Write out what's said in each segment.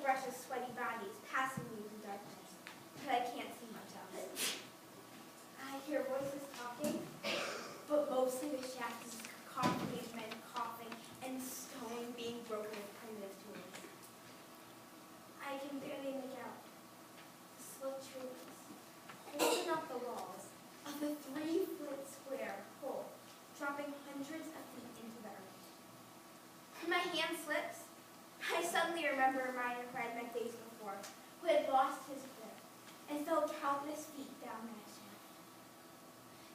brush of sweaty bodies passing me through darkness, but I can't see much else. I hear voices talking, but mostly the shaft is cacophony of men coughing and stone being broken with primitive tools. I can barely make out the slow trees holding up the walls of the 3-foot square hole, dropping hundreds of feet into the earth. When my hand slips, I suddenly remember a miner who I'd met days before, who had lost his grip and fell countless feet down that shaft.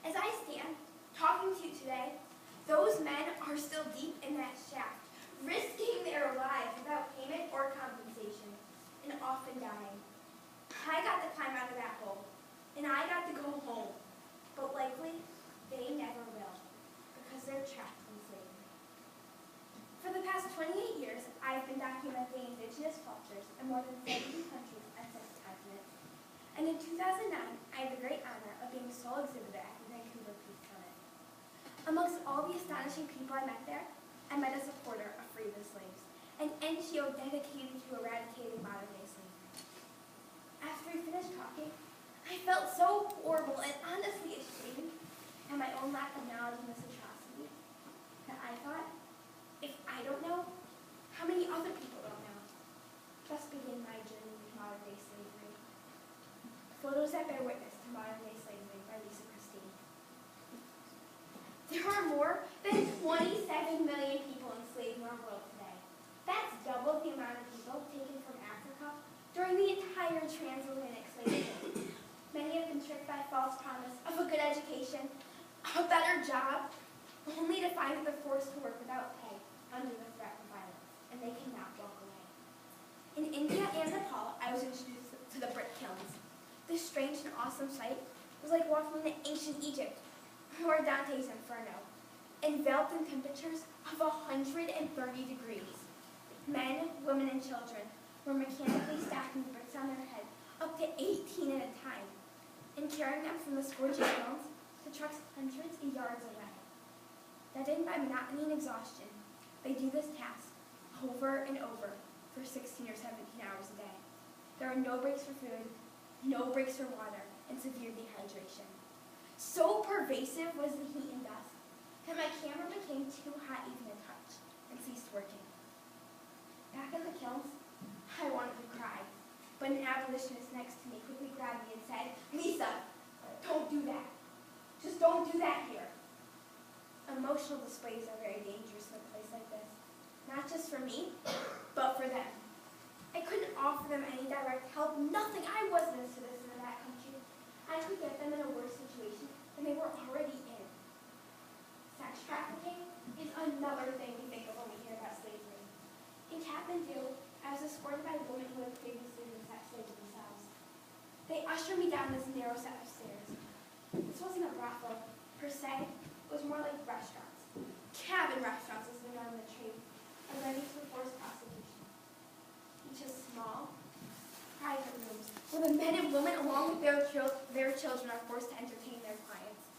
As I stand talking to you today, those men are still deep in that shaft, risking their lives without payment or compensation, and often dying. I got to climb out of that hole, and I got to go home, but likely they never will, because they're trapped in slavery. For the past 28 years, I've been documenting indigenous cultures in more than 70 countries on 6 continents. And in 2009, I had the great honor of being sole exhibitor at the Vancouver Peace Summit. Amongst all the astonishing people I met there, I met a supporter of Free the Slaves, an NGO dedicated to eradicating modern-day slavery. After we finished talking, I felt so horrible and honestly ashamed at my own lack of knowledge in this atrocity that I thought, if I don't know, how many other people don't know? Thus began my journey with modern-day slavery. Photos that bear witness to modern-day slavery by Lisa Christine. There are more than 27 million people enslaved in our world today. That's double the amount of people taken from Africa during the entire transatlantic slave trade. Many have been tricked by false promise of a good education, a better job, only to find that they're forced to work without pay under the threat of violence, and they cannot walk away. In India and Nepal, I was introduced to the brick kilns. This strange and awesome sight was like walking into ancient Egypt or Dante's Inferno, enveloped in temperatures of 130 degrees. Men, women, and children were mechanically stacking bricks on their head, up to 18 at a time, and carrying them from the scorching kilns to trucks hundreds of yards away. Deadened by monotony and exhaustion, they do this task over and over for 16 or 17 hours a day. There are no breaks for food, no breaks for water, and severe dehydration. So pervasive was the heat and dust that my camera became too hot even to touch and ceased working. Back in the kilns, I wanted to cry, but an abolitionist next to me quickly grabbed me and said, "Lisa, don't do that. Just don't do that here." Emotional displays are very dangerous in a place like this, not just for me, but for them. I couldn't offer them any direct help, nothing. I wasn't a citizen of that country. I could get them in a worse situation than they were already in. Sex trafficking is another thing we think of when we hear about slavery. In Kathmandu, I was escorted by women who had previously been sex slaves themselves. They ushered me down this narrow set of stairs. This wasn't a brothel, per se. It was more like restaurants. Cabin restaurants, as they're known in the trade, are ready for forced prostitution. Each has small, private rooms where the men and women, along with their children, are forced to entertain their clients.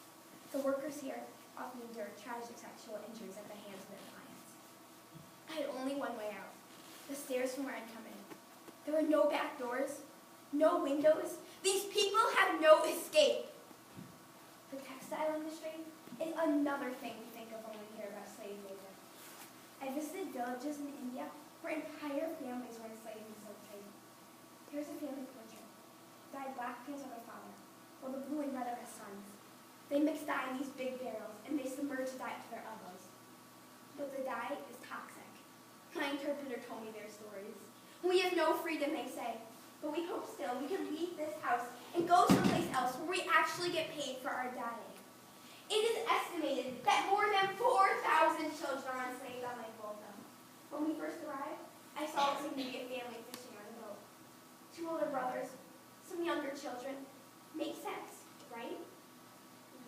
The workers here often endure tragic sexual injuries at the hands of their clients. I had only one way out, the stairs from where I'd come in. There were no back doors, no windows. These people have no escape. The textile industry is another thing we think of when we hear about slave labor. I visited villages in India where entire families were enslaved in the silk trade. Here's a family portrait. Dyed black pants of their father, while the blue and red of his sons. They mix dye in these big barrels, and they submerge the dye to their elbows. But the dye is toxic. My interpreter told me their stories. We have no freedom, they say, but we hope still we can leave this house and go someplace else where we actually get paid for our dyeing. It is estimated that more than 4,000 children are enslaved on Lake Volta. When we first arrived, I saw this immediate family fishing on a boat. 2 older brothers, some younger children. Makes sense, right?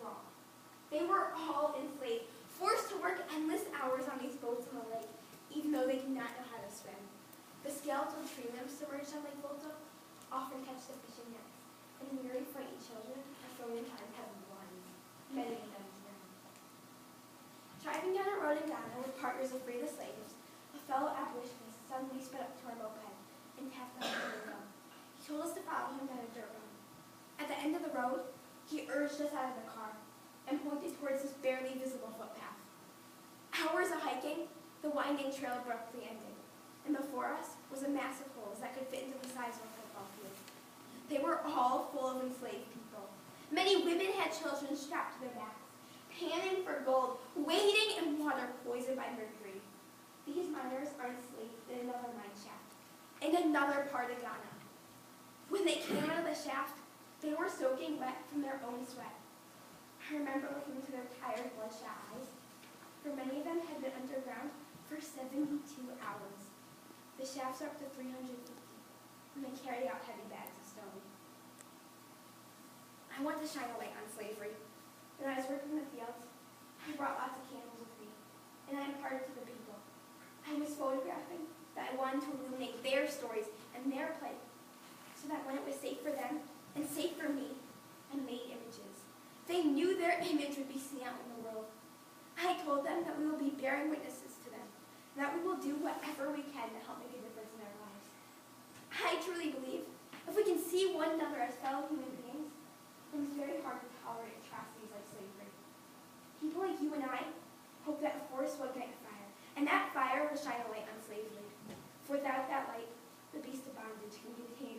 Wrong. They were all enslaved, forced to work endless hours on these boats in the lake, even though they did not know how to swim. The skeletal tree limbs submerged on Lake Volta often catch the fishing nets, and weary, frightened children are thrown into unheavenly waters, many of them drown. Driving down a road in Ghana with partners of Free the Slaves, a fellow abolitionist suddenly sped up to our moped and road, he urged us out of the car and pointed towards this barely visible footpath. Hours of hiking, the winding trail abruptly ended, and before us was a mass of holes that could fit into the size of a football field. They were all full of enslaved people. Many women had children strapped to their backs, panning for gold, wading in water poisoned by mercury. These miners are enslaved in another mine shaft, in another part of Ghana. When they came out of the shaft, they were soaking wet from their own sweat. I remember looking into their tired, bloodshot eyes, for many of them had been underground for 72 hours. The shafts are up to 350, and they carry out heavy bags of stone. I want to shine a light on slavery. When I was working in the fields, I brought lots of candles with me, and I imparted to the people. I was photographing that I wanted to illuminate their stories and their plight, so that when it was safe for them and safe for me, I made images. They knew their image would be seen out in the world. I told them that we will be bearing witnesses to them, and that we will do whatever we can to help make a difference in their lives. I truly believe if we can see one another as fellow human beings, then it's very hard to tolerate atrocities like slavery. People like you and I hope that a forest will ignite a fire, and that fire will shine a light on slavery. For without that light, the beast of bondage can continue